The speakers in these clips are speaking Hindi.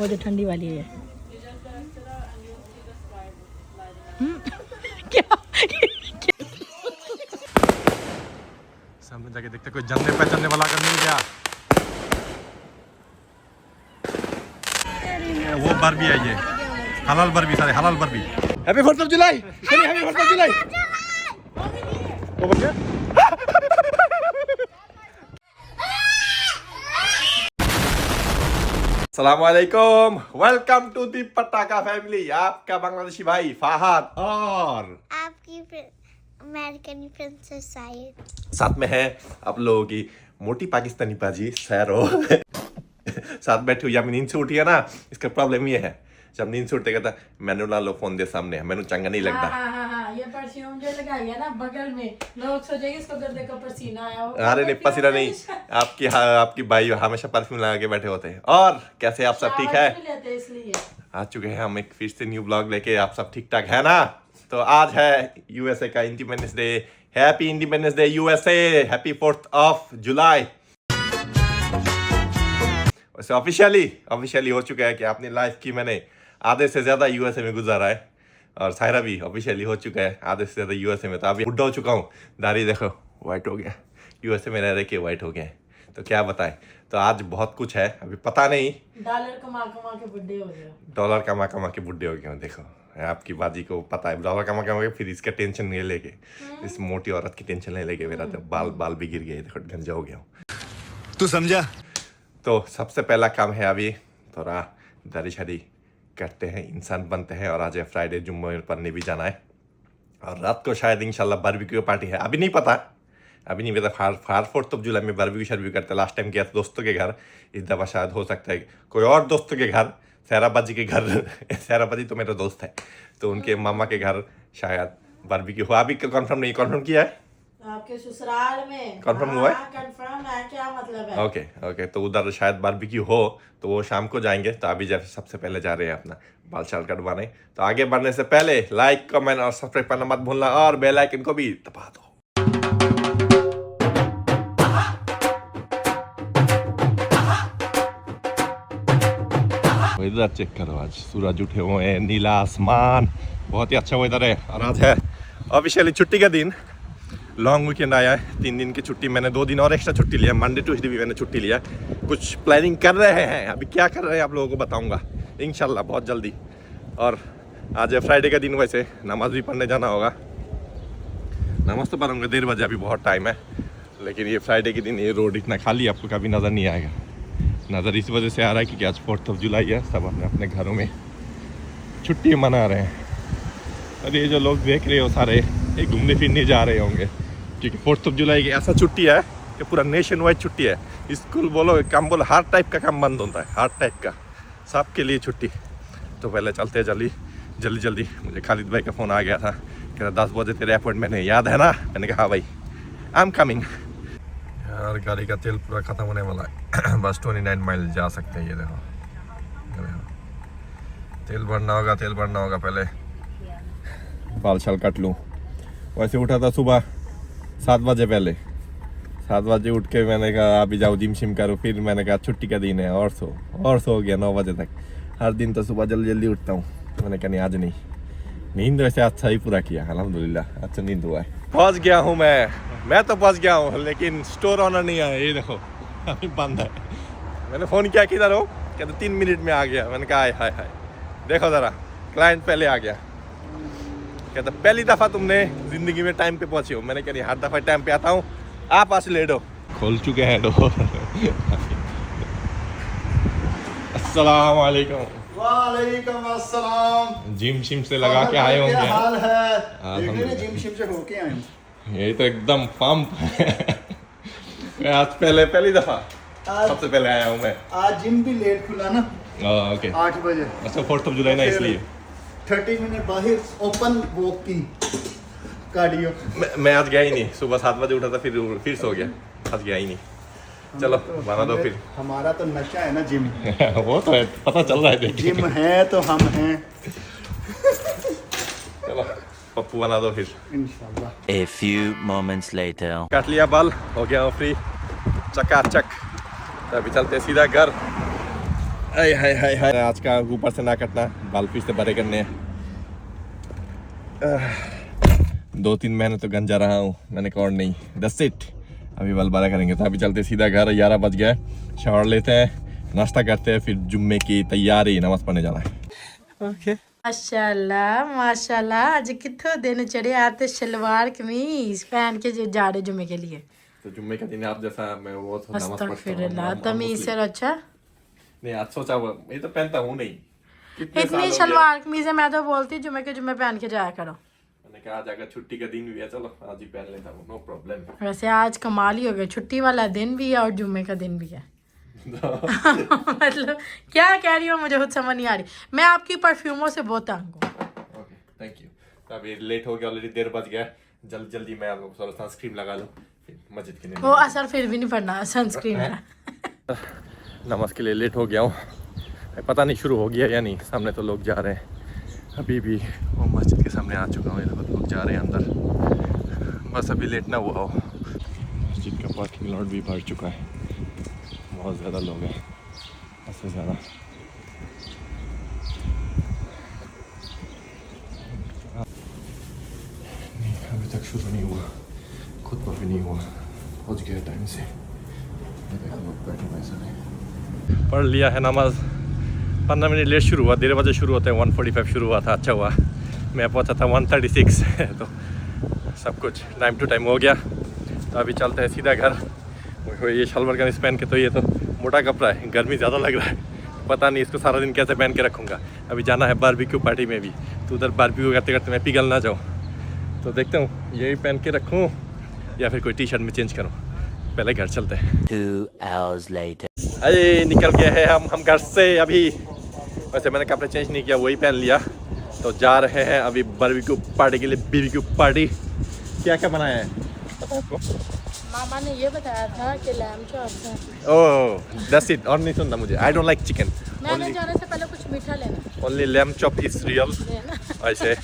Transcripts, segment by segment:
वो जो ठंडी वाली है। क्या सामने जाके देखते कोई जानने पहचानने वाला अगर मिल गया। वो बर्फी है ये, हलाल बर्फी, सारे हलाल barfi. Happy 4th of July, happy 4th of July. वो बन गया। अस्सलामुअलैकुम, वेलकम टू दी पटाखा फैमिली। आपका बांग्लादेशी भाई फहद और आपकी अमेरिकन प्रिंसेस साइड साथ में है आप लोगों की मोटी पाकिस्तानी पाजी सैरो। साथ बैठी हुई, नींद से उठी है ना। इसका प्रॉब्लम ये है, जब नींद से उठते कहता मैनू ला लो फोन दे सामने, मैनू चंगा नहीं लगता। हाँ, ये परफ्यूम जो लगाई है ना बगल में, लोग सोचेंगे इसको गर्दे का पसीना आया हो। अरे नहीं, पसीना नहीं, आपकी भाई हमेशा परफ्यूम लगा के बैठे होते हैं। और कैसे आप सब ठीक है? इसलिए आ चुके हैं हम एक फिर से न्यू ब्लॉग लेके। आप सब ठीक ठाक है ना? तो आज है यूएसए का independence day. Happy independence day USA, happy 4th of July. वैसे ऑफिशियली हो चुका है कि अपनी लाइफ की मैंने आधे से ज्यादा यूएसए में गुजारा है, और सायरा भी ऑफिशियली हो चुका है आधे से ज्यादा यूएसए में। तो अभी बुढ़ा हो चुका हूँ, दाढ़ी देखो वाइट हो गया, यूएसए में रह के वाइट हो गया। तो क्या बताएं। तो आज बहुत कुछ है, अभी पता नहीं। डॉलर कमा के बुढ़े हो गए। डॉलर कमा के बुढ़े हो गए। देखो आपकी बाजी को पता है, डॉलर कमा के फिर इसका टेंशन नहीं लेके, इस मोटी औरत की टेंशन नहीं लेके मेरा तो बाल भी गिर गए, देखो गंजा हो गया हूँ। तू समझा? तो सबसे पहला काम है अभी थोड़ा दाढ़ी शादी करते हैं, इंसान बनते हैं। और आज है फ्राइडे, जुम्मे पढ़ने भी जाना है। और रात को शायद इंशाल्लाह बारबेक्यू पार्टी है, अभी नहीं पता 4th ऑफ जुलाई में बारबेक्यू शर्बी करते। लास्ट टाइम किया था दोस्तों के घर, इस दफ़ा शायद हो सकता है कोई और दोस्तों के घर, सैराबाजी के घर। सैराबाजी तो मेरा दोस्त है, तो उनके मामा के घर शायद बारबेक्यू हो। अभी कंफर्म नहीं, कंफर्म किया है आपके ससुराल में? कंफर्म हुआ है? कंफर्म है, क्या मतलब है? ओके, तो उधर शायद बारबेक्यू हो, तो वो शाम को जाएंगे। तो अभी जब सबसे पहले जा रहे हैं अपना बाल चाल कटवाने। तो आगे बढ़ने से पहले लाइक कमेंट और सब्सक्राइब करना मत भूलना, और बेल आइकन को भी दबा दो। वेदर चेक करो, आज सूरज उठे हुए हैं, नीला आसमान, बहुत ही अच्छा वेदर है। और आज है ऑफिशियली छुट्टी का दिन, लॉन्ग वीकेंड आया है। 3 दिन की छुट्टी, मैंने 2 दिन और एक्स्ट्रा छुट्टी लिया, मंडे ट्यूसडे भी मैंने छुट्टी लिया। कुछ प्लानिंग कर रहे हैं, अभी क्या कर रहे हैं आप लोगों को बताऊंगा इंशाल्लाह बहुत जल्दी। और आज है फ्राइडे का दिन, वैसे नमाज भी पढ़ने जाना होगा। नमाज तो पढ़ूंगा 1:30 बजे, अभी बहुत टाइम है। लेकिन ये फ्राइडे के दिन ये रोड इतना खाली आपको कभी नज़र नहीं आएगा। नज़र इस वजह से आ रहा है क्योंकि आज 4th ऑफ जुलाई है, सब अपने अपने घरों में छुट्टी मना रहे हैं। और ये जो लोग देख रहे हो सारे, ये घूमने फिरने जा रहे होंगे, क्योंकि 4th ऑफ जुलाई की ऐसा छुट्टी है कि पूरा नेशन वाइड छुट्टी है। स्कूल बोलो, काम बोलो, हर टाइप का काम बंद होता है, हर टाइप का, सबके लिए छुट्टी। तो पहले चलते हैं जल्दी। मुझे खालिद भाई का फ़ोन आ गया था, कह रहा 10 बजे तेरे अपॉइंटमेंट है, याद है ना? मैंने कहा हाँ भाई, आई एम कमिंग। यार गाड़ी का तेल पूरा ख़त्म होने वाला है। बस 29 माइल जा सकते हैं। ये देखो तेल भरना होगा पहले बाल छाल काट लूँ। वैसे उठा था सुबह 7 बजे, पहले 7 बजे उठ के मैंने कहा अभी जाओ जिम शिम करो। फिर मैंने कहा छुट्टी का दिन है, और सो गया 9 बजे तक। हर दिन तो सुबह जल्दी उठता हूँ, तो मैंने कहा नहीं आज नहीं। नींद वैसे अच्छा ही पूरा किया, अल्हम्दुलिल्लाह, अच्छा नींद हुआ है। पहुँच गया हूँ मैं तो पहुँच गया हूँ, लेकिन स्टोर ऑनर नहीं आया। ये देखो अभी बंद है। मैंने फ़ोन किया किधर हो, कहते 3 मिनट में आ गया। मैंने कहा हाय देखो ज़रा, क्लाइंट पहले आ गया। कहता पहली दफ़ा तुमने ज़िंदगी में टाइम पे पहुँचे हो। मैंने कहा नहीं, हर दफ़ा टाइम पे आता हूँ, आप आज लेट हो। खोल चुके हैं डोर। अस्सलाम वालेकुम। वालेकुम अस्सलाम। जिम शिम से लगा के आए होंगे। क्या हाल है? अल्हम्दुलिल्लाह। जिम शिम से होके आए हूं। यही तो एकदम पंप है। आज पहली दफ़ा सबसे पहले आया हूँ मैं। आज जिम भी लेट खुला ना, ओके 8 बजे। अच्छा 4th ऑफ जुलाई ना, इसलिए 30 मिनट बाहर ओपन वॉक की कार्डियो। मैं आज गया ही नहीं। सुबह 7 बजे उठा था, फिर सो गया, आज गया ही नहीं। चलो बना दो फिर। हमारा तो नशा है ना जिम। वो तो है, पता चल रहा है देखिए। जिम है तो हम हैं चलो पप्पू बना दो फिर इंशाल्लाह। A few moments later. काट लिया बाल, हो गया हूँ फ्री, चकाचक। तो अभी चलते सीधा घर। हाय हाय हाय हाय, आज का ऊपर से ना कटना, बाल फिर से बड़े करने हैं। 2-3 महीने तो गंजा रहा हूँ, मैंने कहा और नहीं, दस इट अभी बाल बड़ा करेंगे। तो अभी चलते सीधा घर, 11 बज गए, शावर लेते हैं, नाश्ता करते हैं, फिर जुम्मे की तैयारी, नमाज पढ़ने जाना है। ओके माशाल्लाह माशाल्लाह, आज कितने दिन चढ़े आते शलवार कमीज पहन के जो जा रहे जुम्मे के लिए। तो जुम्मे का दिन आप जैसा मैं वो तो नमाज पढ़ता अस्तगफिरुल्लाह, हूँ। तमीज से अच्छा नहीं आज सोचा हुआ, ये तो पहनता हूँ नहीं, कितने साल इतनी हो गए। शलवार कमीज है, मैं तो बोलती जुम्मे के जुम्मे पहन के जाया करो। मैंने कहा आज अगर छुट्टी का दिन भी है, चलो आज ही पहन लेता हूँ, नो प्रॉब्लम। वैसे आज कमाल ही हो गया, छुट्टी वाला दिन भी है और जुम्मे का दिन भी है। मतलब क्या कह रही हो, मुझे खुद समझ नहीं आ रही। मैं आपकी परफ्यूमों से बहुत तंग हूँ। Okay thank you. तो अभी लेट हो गया, ऑलरेडी देर बज गया, जल्दी जल्दी मैं आपको थोड़ा सनस्क्रीन लगा लूँ, फिर मस्जिद के लिए। वो असर फिर भी नहीं पड़ना सनस्क्रीन का। नमाज के लिए लेट हो गया हूँ, पता नहीं शुरू हो गया या नहीं। सामने तो लोग जा रहे हैं, अभी भी वो मस्जिद के सामने आ चुका हूँ, इधर लोग जा रहे हैं अंदर, बस अभी लेट ना हुआ हो। मस्जिद का पार्किंग लॉट भी भर चुका है, बहुत ज़्यादा लोग हैं, सबसे ज़्यादा। नहीं अभी तक शुरू नहीं हुआ, खुद पर भी नहीं हुआ, पहुँच गया टाइम से। देखो लोग बैठे हुए सारे। पढ़ लिया है नमाज, 15 मिनट लेट शुरू हुआ, 1:30 बजे शुरू होते हैं, 1:45 शुरू हुआ था। अच्छा हुआ मैं पहुंचा था 1:36 तो सब कुछ टाइम टू टाइम हो गया। तो अभी चलते हैं सीधा घर। ये शलवार कमीज पहन के तो ये तो मोटा कपड़ा है, गर्मी ज़्यादा लग रहा है, पता नहीं इसको सारा दिन कैसे पहन के रखूँगा। अभी जाना है बारबेक्यू पार्टी में भी, तो उधर बारबेक्यू करते करते मैं पिघल ना जाऊँ, तो देखता हूँ यही पहन के रखूँ या फिर कोई टी शर्ट में चेंज करूँ। पहले घर चलते हैं। 2 hours later. अरे निकल गए हैं हम घर से अभी। वैसे मैंने कपड़े चेंज नहीं किया, वही पहन लिया। तो जा रहे हैं अभी बारबेक्यू पार्टी के लिए, बीबीक्यू पार्टी। क्या क्या बनाया है पता है आपको? मामा ने ये बताया था कि लैम चॉप था। ओह दैट्स इट, और नहीं सुनना मुझे, आई डोंट लाइक चिकन। मैंने जाने से पहले कुछ मीठा लेना only lamb chop is real. लेना। ऐसे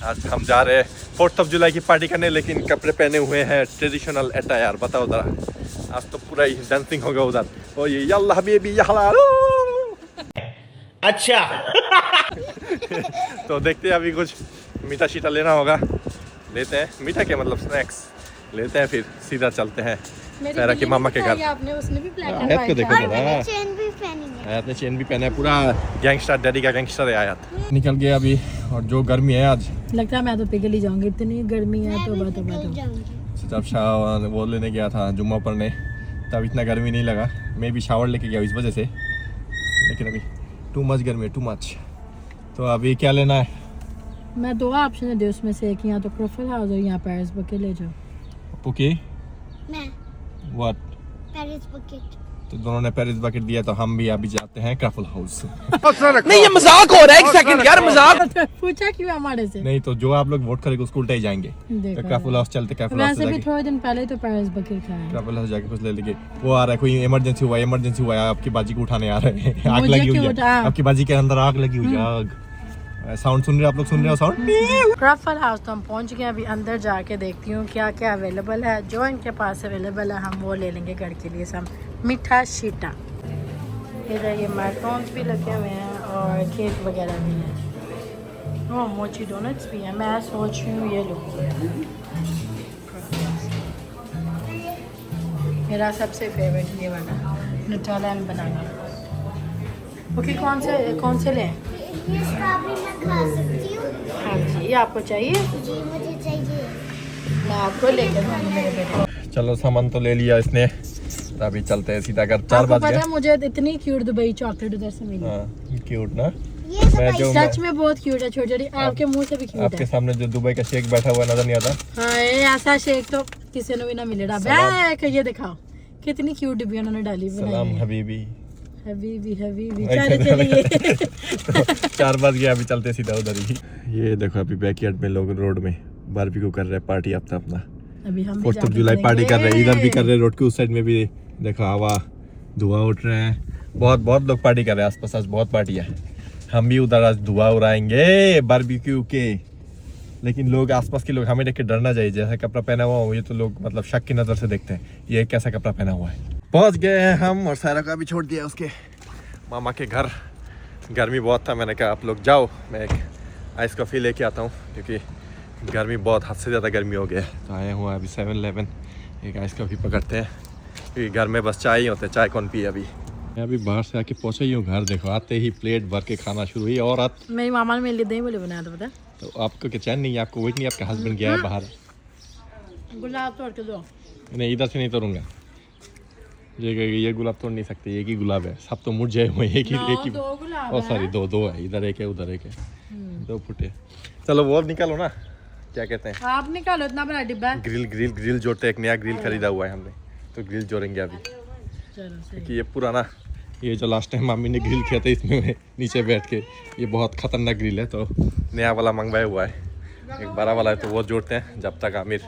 आज हम जा रहे हैं 4th जुलाई की पार्टी करने, लेकिन कपड़े पहने हुए हैं ट्रेडिशनल अटायर। बताओ जरा, आज तो पूरा ही डांसिंग होगा उधर। ओ ये यल्ला बेबी यल्ला। अच्छा तो देखते हैं, अभी कुछ मीठा शीठा लेना होगा, लेते हैं। मीठा क्या मतलब स्नैक्स लेते हैं, फिर सीधा चलते हैं सायरा की मामा के घर। आपने उसने भी ब्लैक एंड आयत को व्हाइट देखो था। जरा, चेन भी पहनी है। आयत ने चेन भी पहना है, पूरा गैंगस्टर, डैडी का गैंगस्टर है आयत। निकल गया अभी, और जो गर्मी है आज, लगता है मैं तो पिघल ही जाऊंगी, इतनी गर्मी है। तो बात जब शावर वो लेने गया था जुम्मा पढ़ने, तब इतना गर्मी नहीं लगा। मैं भी शावर लेके गया इस वजह से, लेकिन अभी टू मच गर्मी है, टू मच। तो अभी क्या लेना है? मैं 2 ऑप्शन है उसमें से, एक यहाँ तो क्रफल हाउस और यहाँ पेरिस बकेट ले जाओ। ओके मैं व्हाट? Paris bucket. तो दोनों ने पेरिस बकेट दिया, तो हम भी अभी जाते हैं क्रफल हाउस। नहीं ये मजाक हो रहा है, एक सेकंड यार, मजाक। पूछा क्यों हमारे से? नहीं तो जो आप लोग वोट करेंगे उसको उल्टा ही जाएंगे। देखो तो क्रफल हाउस चलते, क्रफल हाउस वैसे भी जाके थोड़े दिन पहले तो पेरिस बकेट खाया। क्रफल हाउस जाके कुछ ले लेंगे। वो आ रहा है, कोई इमरजेंसी हुआ है, आपकी बाजी को उठाने आ रहे हैं। आग मुझे लगी हुई क्यों है उठा? आपकी बाजी के अंदर, आग लगी हुई है, आग। साउंड सुन रहे हो आप लोग? सुन रहे हो साउंड? क्रफल हाउस तो हम पहुंच गए। अभी अंदर जाके देखती हूँ क्या क्या अवेलेबल है। जो इनके पास अवेलेबल है हम वो ले लेंगे घर के लिए। सब मीठा शीटा, इधर ये मैक्रोन्स भी लगे हुए हैं और केक वगैरह भी है। ओह मोची डोनट्स भी है। मैं सोच रही हूँ ये लूँ। मेरा सबसे फेवरेट ये वाला नुटेला एंड बनाना। ओके कौन से लें? ये स्ट्रॉबेरी मैं खा सकती हूँ? हाँ जी, आपको चाहिए? जी मुझे चाहिए। मैं आपको लेकर दूँगी मेरे बेटे। चलो सामान तो ले लिया इसने, तो अभी चलते हैं सीधा घर। 4 आपको बज पता गए। है मुझे इतनी क्यूट दुबई चॉकलेट उधर से मिली। हाँ क्यूट ना। ये मैं जो सच में बहुत क्यूट है, छोटी छोटी। आपके मुंह से भी क्यूट आपके है। सामने जो दुबई का शेख बैठा हुआ नजर नहीं आता। हाँ ऐसा शेक तो किसी ने भी ना मिलेगा। बैक ये दिखाओ कितनी क्यूट डिब्बी उन्होंने डाली बनाई सलाम है। हबीबी। हबीबी हबीबी ऐसे चलिए। 4 बज गया, अभी चलते सीधा उधर ही। ये देखो अभी बैकयार्ड में लोग रोड में बारबेक्यू कर रहे हैं, पार्टी अपना अपना। अभी हम 4th जुलाई पार्टी कर रहे हैं, इधर भी कर रहे हैं, रोड के उस साइड में भी देखो हवा धुआं उठ रहे हैं। बहुत लोग पार्टी कर रहे हैं आसपास, आज बहुत पार्टी है। हम भी उधर आज धुआं उड़ाएंगे बारबेक्यू के। लेकिन लोग आसपास के लोग हमें देख के डरना चाहिए, जैसा कपड़ा पहना हुआ हो ये तो लोग मतलब शक की नजर से देखते हैं, ये कैसा कपड़ा पहना हुआ है। पहुंच गए हैं हम, और सायरा का भी छोड़ दिया उसके मामा के घर। गर्मी बहुत था, मैंने कहा आप लोग जाओ, मैं एक आइस कॉफ़ी लेके आता हूँ क्योंकि गर्मी बहुत हद से ज़्यादा गर्मी हो गया है। तो आया हुआ अभी 7-Eleven, एक आइस कॉफ़ी पकड़ते हैं क्योंकि घर में बस चाय ही होते, चाय कौन पिए अभी। मैं अभी बाहर से आके पहुँचा ही हूँ घर, देखो आते ही प्लेट भर के खाना शुरू हुई। और मेरी मामा ने मेरे लिए दही बड़े बनाया था, पता है? तो आपको क्या चैन नहीं है, आपको वेट नहीं, आपका हस्बैंड गया है बाहर। गुलाब तोड़ के दो। नहीं, इधर से नहीं तोड़ूंगा, ये गुलाब तोड़ नहीं सकते, एक ही गुलाब है, सब तो मुरझाए हुए, एक ही। दो गुलाब ओ सॉरी, दो है, इधर एक है उधर एक है, 2 फुटे। चलो वो निकालो ना, क्या कहते हैं, आप निकालो, इतना बड़ा डिब्बा है। ग्रिल जोड़ते, एक नया ग्रिल खरीदा हुआ है हमने, तो ग्रिल जोड़ेंगे अभी। चलो सही। कि ये पुराना, ये जो लास्ट टाइम मामी ने ग्रिल किया था इसमें नीचे बैठ के, ये बहुत खतरनाक ग्रिल है, तो नया वाला मंगवाया हुआ है, एक बड़ा वाला है, तो वो जोड़ते हैं जब तक आमिर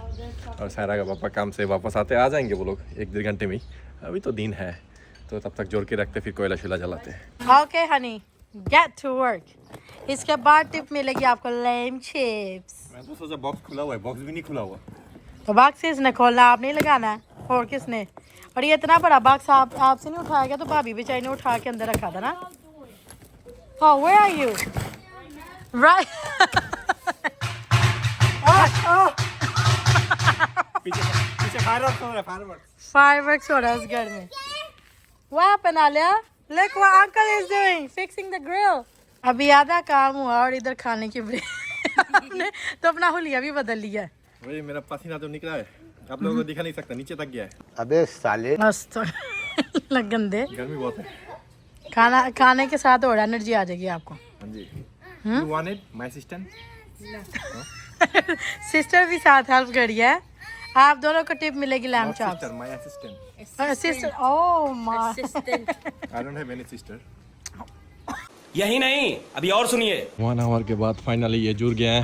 और सायरा का पापा काम से वापस आते। आ जाएंगे वो लोग 1-1.5 घंटे में ही, अभी तो दिन है, तो तब तक जोड़ के रखते, फिर कोयला शोला जलाते हैं। Okay honey, get to work. इसके बाद टिप मिलेगी आपको लेम चिप्स। मैं तो सोचा बॉक्स खुला हुआ है, बॉक्स भी नहीं खुला हुआ। तो बॉक्स इसने खोलना, आप नहीं लगाना है, और किसने? और ये इतना बड़ा बॉक्स आपसे नहीं उठाया गया, तो भाभी बेचारी ने उठा के अंदर रखा था ना। हाँ, वेयर आर यू? राइट। पीछे फायरवर्क्स हो रहा है इस घर में। What happened, Alia? Look what uncle is doing, fixing the grill. अभी आधा काम हुआ और इधर खाने की ब्रेक। आपने तो अपना हुलिया भी बदल लिया है। वही मेरा पसीना तो निकला है, आप लोगों को दिखा नहीं सकता, नीचे तक गया है। अबे साले, मस्त लग गंदे। गर्मी बहुत है। खाने के साथ और एनर्जी आ जाएगी आपको। हाँ जी। You want it, my assistant? Sister भी साथ हेल्प करी है। आप दोनों को टिप मिलेगी lamb chops. Sister, my assistant. Sister, oh my. I don't have any sister. यही नहीं, अभी और सुनिए। 1 आवर के बाद फाइनली ये जुड़ गया है,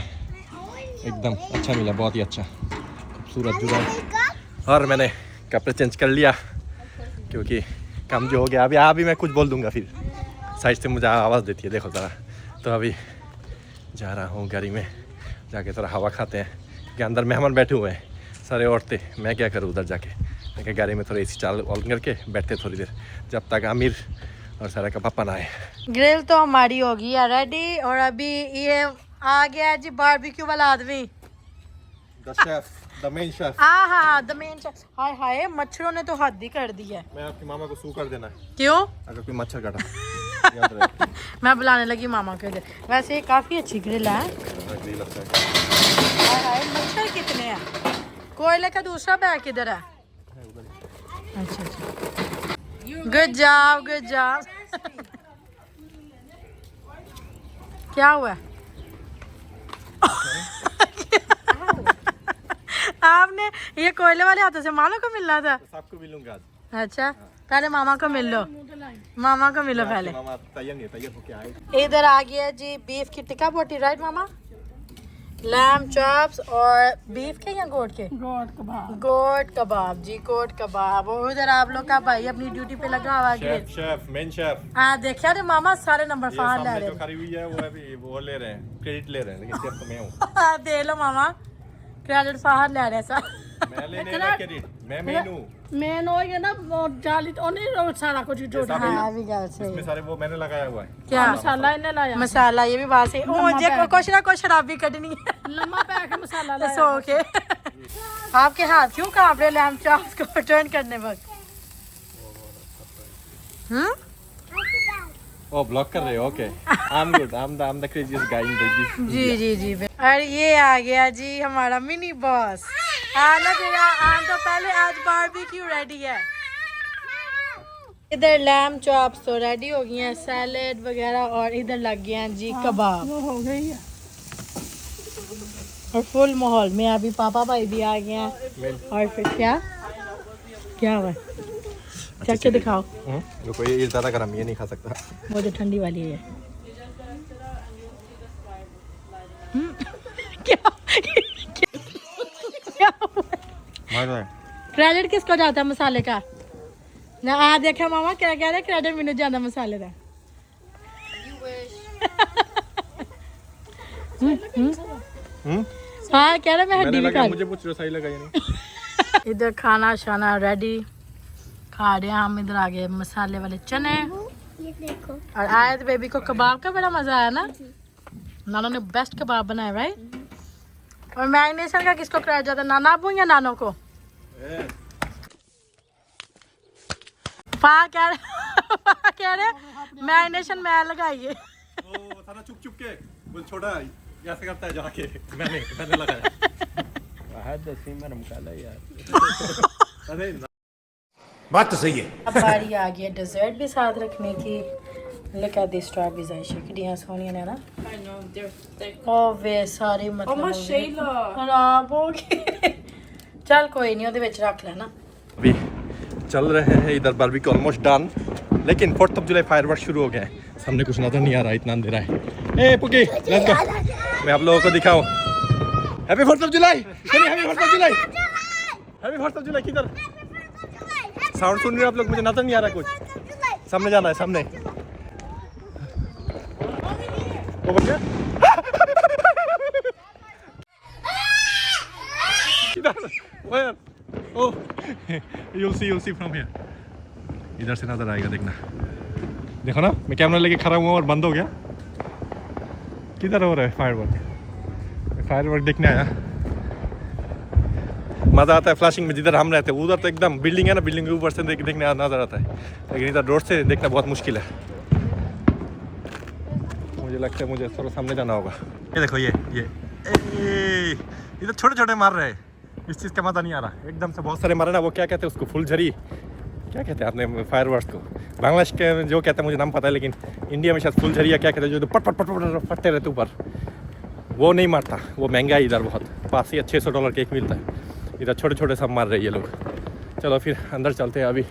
एकदम अच्छा मिला, बहुत ही अच्छा, खूबसूरत जुड़ा है। और मैंने कपड़े चेंज कर लिया क्योंकि काम जो हो गया। अभी मैं कुछ बोल दूंगा, फिर साइड से मुझे आवाज़ देती है, देखो ज़रा। तो अभी जा रहा हूँ गाड़ी में, जाके थोड़ा हवा खाते हैं क्योंकि अंदर मेहमान बैठे हुए हैं सारे औरतें। मैं क्या करूँ उधर जाके, मैं गाड़ी में थोड़ा AC चाल ऑन करके बैठते थोड़ी देर, जब तक आमिर और सारा का पापा ना आए। ग्रिल तो हमारी होगी है रेडी, और अभी ये आ गया है जी बारबेक्यू वाला आदमी। The chef, the main chef. हाँ, द मेन शेफ। हाय हाय, मच्छरों ने तो हद ही कर दी है। मैं आपकी मामा को सू कर देना है क्यों? अगर कोई मच्छर काटा। याद रहे। मैं बुलाने लगी मामा को इधर। वैसे ये काफी अच्छी ग्रिल है। ग्रिल अच्छा है। हाय हाय, मच्छर कितने हैं? कोयले का दूसरा बैग किधर है? अच्छा। Good job, good job. क्या हुआ? आपने ये कोयले वाले हाथों से मामा को मिलना था। सबको मिलूंगा आज। अच्छा, पहले मामा को मिल लो, मामा को मिलो पहले। मामा तैयार होके आए। इधर आ गया जी बीफ की टिक्का बोटी, राइट मामा? लैम चॉप्स और बीफ के या गोट के? गोट कबाब जी, गोट कबाब। और उधर आप लोग का भाई अपनी ड्यूटी पे लगा हुआ है। Chef, main chef. हाँ, देखा रे मामा, सारे नंबर फाड़ ले रहे जो खड़ी हुई है वो अभी वो ले रहे हैं, क्रेडिट ले रहे हैं, लेकिन शेफ तो मैं हूँ। हैं। दे लो मामा, क्रेडिट फाड़ ले रहे हैं। मैं लेने का क्रेडिट, मैं मेन हूँ। मेन हो गया ना, वो जाली तो नहीं सारा कुछ जोड़। हाँ, अभी गल सही इसमें है। सारे वो मैंने लगाया हुआ है। क्या मसाला इन्हें लाया, मसाला? ये भी बात सही। ओ जे कुछ ना कुछ शराबी कटनी है। लम्बा पैक मसाला लाया। सो के आपके हाथ क्यों कांप रहे लैम चॉप्स को टर्न करने वक्त? ओ ब्लॉक कर रहे हो, okay. I am good, I am the craziest guy in this. जी। और ये आ गया जी हमारा मिनी बॉस। आना तेरा आन तो पहले, आज बारबेक्यू रेडी है। इधर लैम चॉप्स तो रेडी हो गई हैं, सैलेड वगैरह, और इधर लग गए हैं जी कबाब। वो हो गई है। और फुल माहौल में अभी पापा भाई भी आ गए हैं। और फिर क्या हुआ? चख के दिखाओ। रुको, ये ज़्यादा गर्म, ये नहीं खा सकता। वो जो ठंडी वाली है। क्रेडिट किसको जाता है मसाले का? ना आ देखा मामा क्या कह रहे, क्रेडिट मैंने ज्यादा मसाले का। हाँ, कह रहे मैं हड्डी भी खा। मुझे पूछ रहे हो सही लगा या नहीं। इधर खाना शाना रेडी, खा रहे हैं हम। इधर आ गए मसाले वाले चने, देखो और आयत बेबी को कबाब का बड़ा मजा आया ना। नानो ने बेस्ट कबाब बनाया राइट। और मैरिनेशन का किसको कराया जाता है, नाना अबू या नानो को? पा कह रहे मैरिनेशन मैं लगाइए। वो सारा चुप चुप के बोल छोटा ऐसे करता है जाके मैंने लगाया। अरे बात तो सही है। अब बारी आ गई है डेजर्ट भी साथ रखने की। Look at this strawberries Ayesha कितनी सोहनी है ना। ओ वे सारी मतलब खराब हो गई। चल कोई नहीं, ओदे विच रख लेना। अभी चल रहे हैं इधर बारबेक्यू ऑलमोस्ट डन, लेकिन 4th ऑफ जुलाई फायरवर्क शुरू हो गए हैं। सामने कुछ नजर नहीं आ रहा, इतना अंधेरा है। ए पुकी लेट्स गो, मैं आप लोगों को दिखाऊं। Happy 4th of July, happy 4th of July, happy 4th of July. किधर साउंड सुन रहे हो आप लोग? मुझे नजर नहीं आ रहा कुछ। सामने जाना है, सामने। वो बच्चा इधर, ओह you'll see from here। इधर से नजर आएगा, देखना। देखो ना, मैं कैमरा लेके खड़ा हुआ और बंद हो गया। किधर हो रहा है फायरवर्क? फायरवर्क देखने आया। मज़ा आता है फ्लैशिंग में। जिधर हम रहते हैं उधर तो एकदम बिल्डिंग है ना, बिल्डिंग के ऊपर से देखने नजर आता है, लेकिन इधर रोड से देखना बहुत मुश्किल है। मुझे लगता है मुझे थोड़ा सामने जाना होगा। ये देखो, ये इधर छोटे छोटे मार रहे हैं। इस चीज़ का मज़ा नहीं आ रहा। एकदम से बहुत सारे मारे ना, वो क्या कहते हैं उसको, फुलझड़ी क्या कहते हैं आपने फायरवर्क्स को? बांग्लादेश के जो कहते हैं मुझे नाम पता है, लेकिन इंडिया में शायद फुलझड़ी या क्या कहते हैं जो पट पट पट पट फटते रहते ऊपर, वो नहीं मारता। वो महंगा है इधर बहुत, पास ही $600 केक मिलता है। इधर छोटे छोटे सब मार रहे हैं ये लोग। चलो फिर अंदर चलते हैं, अभी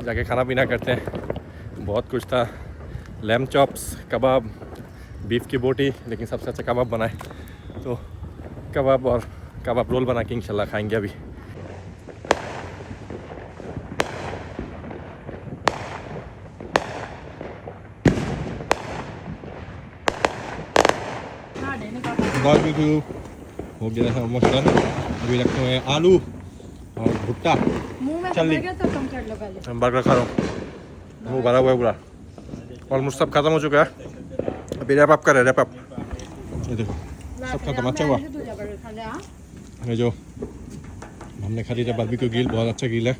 जाके खाना पीना करते हैं। बहुत कुछ था, लैम चॉप्स, कबाब, बीफ की बोटी, लेकिन सबसे अच्छा कबाब बनाए तो कबाब और कबाब रोल बना के इंशाल्लाह खाएंगे अभी। बारबेक्यू हो गया है ऑलमोस्ट डन। अभी रखे हुए हैं आलू और भुट्टा। चल मैं बर्गर खा रहा हूँ, वो भरा हुआ है पूरा। ऑलमोस्ट सब खत्म हो चुका है, अभी रैप अप कर रहे हैं, रैप अप। ये देखो सब खत्म। अच्छा हुआ ये जो हमने खरीदा बारबेक्यू ग्रिल, बहुत अच्छा ग्रिल है।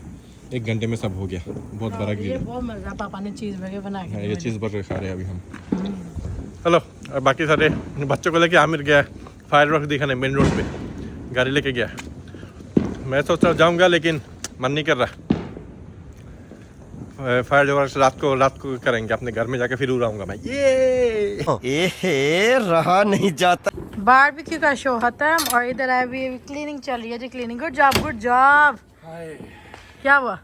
1 घंटे में सब हो गया, बहुत बड़ा ग्रिल है। बहुत मजा, पापा ने चीज़ बर्गर बना के ये चीज़ बर्गर खा रहे हैं अभी हम। हेलो, और बाकी सारे बच्चों को लेके आमिर गया फायरवर्क दिखाने, मेन रोड पे गाड़ी लेके गया। मैं सोच रहा जाऊँगा लेकिन मन नहीं कर रहा। फायरवर्क रात को करेंगे अपने घर में जाके, फिर उड़ाऊंगा मैं। ये रहा नहीं जाता। बारबेक्यू का शो खत्म और इधर अभी क्लीनिंग चल रही है जी। Cleaning, good job good job. क्या हुआ?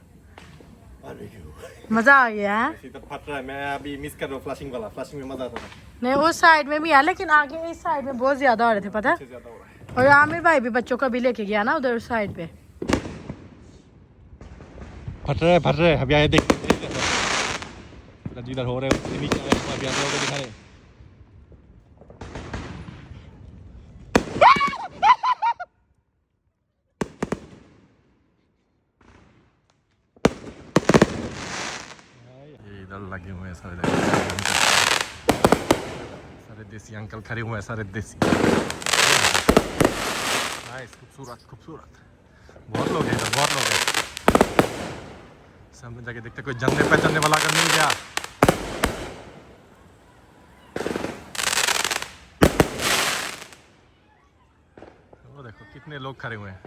मजा आ गया है? फट रहा है, मैं अभी मिस कर रहा हूँ फ्लैशिंग वाला। फ्लैशिंग में मजा आता था। नहीं, उस साइड में भी है, लेकिन आगे इस साइड में बहुत ज्यादा हो रहे थे, पता है? और आमिर भाई भी बच्चों को भी लेके गया ना उधर उस साइड पे। फट रहा है। अभी आए देख जिधर हो रहे हैं नीचे अभी आप लोगों को दिखा रहे हैं। इधर लगे हुए हैं सारे देसी अंकल खड़े हुए हैं, सारे देसी। नाइस, खूबसूरत। बहुत लोग हैं इधर, बहुत लोग हैं। सामने जाके देखते कोई जानने पहचानने वाला अगर मिल गया। वो देखो कितने लोग खड़े हुए हैं।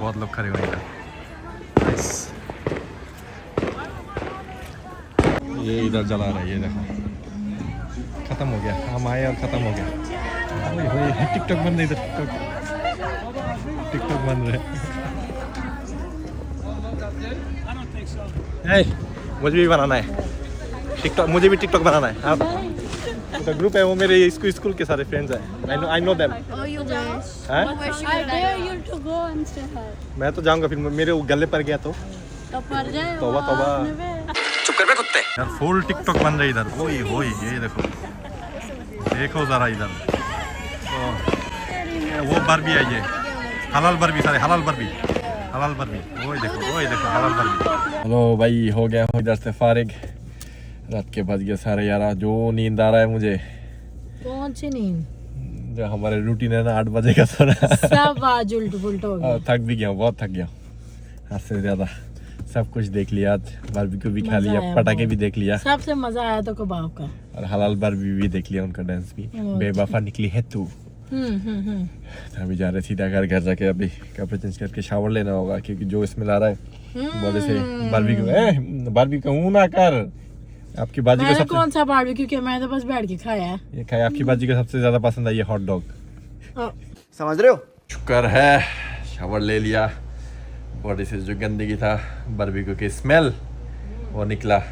बहुत लोग खड़े हुए हैं। ये इधर जला रहा है, ये देखो खत्म हो गया। हम आए और खत्म हो गया। टिकटॉक बन रहे इधर, टिकटॉक बन रहे। मुझे भी बनाना है टिकटॉक, मुझे भी टिकटॉक बनाना है। आप तो ग्रुप है वो मेरे स्कूल के सारे फ्रेंड्स हैं। I know them. मैं तो जाऊंगा, फिर मेरे वो गले पर गया तो तौबा। चुप कर बे कुत्ते। यार फुल टिकटॉक बन रही इधर। ओए ये देखो जरा इधर। वो बर्बी है, ये हलाल बर्बी, सारे हलाल बर्बी। हलाल बर्बी, वो देखो हलाल बर्बी। हेलो भाई, हो गया हूँ इधर से फारिग। रात के बज गए 11:30। जो नींद आ रहा है मुझे, कौन सी नींद? जो हमारे रूटीन है ना 8 बजे का सोना। सब आज उल्ट पुल्ट हो गया। थक भी गया हूँ, बहुत थक गया हद से ज्यादा। सब कुछ देख लिया आज, बारबेक्यू भी खा लिया, पटाखे भी देख लिया, सबसे मजा आया तो कबाब का, और हलाल बर्बी भी देख लिया, उनका डांस भी। बेवफा निकली है तू। अभी जा रहे सीधा घर जाके अभी कपड़े चेंज करके शावर लेना होगा, क्योंकि जो इसमें ला रहा है बॉडी से बारबेक्यू हूं ना कर। आपकी बाजी को मैंने सबसे कौन सा बारबेक्यू किया, मैंने तो बस बैठ के खाया है। ये खाया, आपकी बाजी को सबसे ज्यादा पसंद आई है हॉट डॉग। समझ रहे हो? शुक्र है शावर ले लिया, बॉडी से जो गंदगी था, बारबेक्यू की स्मेल वो निकला।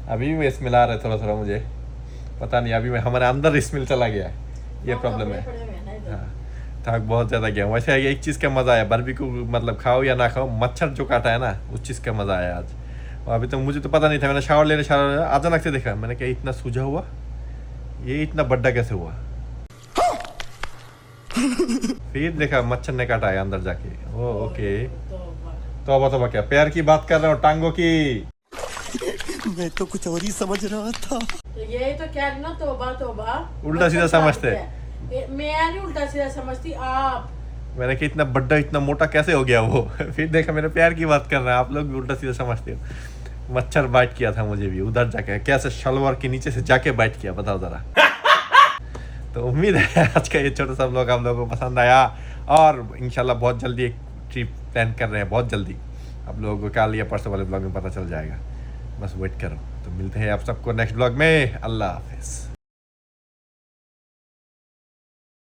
अभी भी स्मेल आ रहा है थोड़ा मुझे, पता नहीं, अभी हमारे अंदर स्मेल चला गया, ये प्रॉब्लम है। हाँ, थक बहुत ज़्यादा गया। वैसे एक चीज़ का मज़ा आया बारबेक्यू, मतलब खाओ या ना खाओ, मच्छर जो काटा है ना, उस चीज़ का मज़ा आया आज। और अभी तो मुझे तो पता नहीं था, मैंने शावर अचानक से देखा, मैंने कहा इतना सूझा हुआ, ये इतना बड्डा कैसे हुआ। फिर देखा मच्छर ने काटा है अंदर जाके। ओ ओके, तो क्या प्यार की बात कर रहे हो, टांगों की। मैं तो कुछ और ही समझ रहा था। तो यही तो कह रही ना, तौबा उल्टा सीधा समझते। मैं नहीं उल्टा सीधा समझती, आप। मैंने कि इतना बड्डा इतना मोटा कैसे हो गया वो। फिर देखा मेरे प्यार की बात कर रहा है, आप लोग भी उल्टा सीधा समझते हो। मच्छर बाइट किया था मुझे भी उधर जाके, कैसे शलवार के नीचे से जाके बाइट किया, बताओ जरा। तो उम्मीद है आज का ये छोटा सा व्लॉग आप लोगों को पसंद आया, और इंशाल्लाह बहुत जल्दी एक ट्रिप प्लान कर रहे हैं, बहुत जल्दी। आप लोगों को कल या परसों वाले ब्लॉग में पता चल जाएगा, बस वेट करो। तो मिलते हैं आप सबको नेक्स्ट ब्लॉग में। अल्लाह हाफिज़।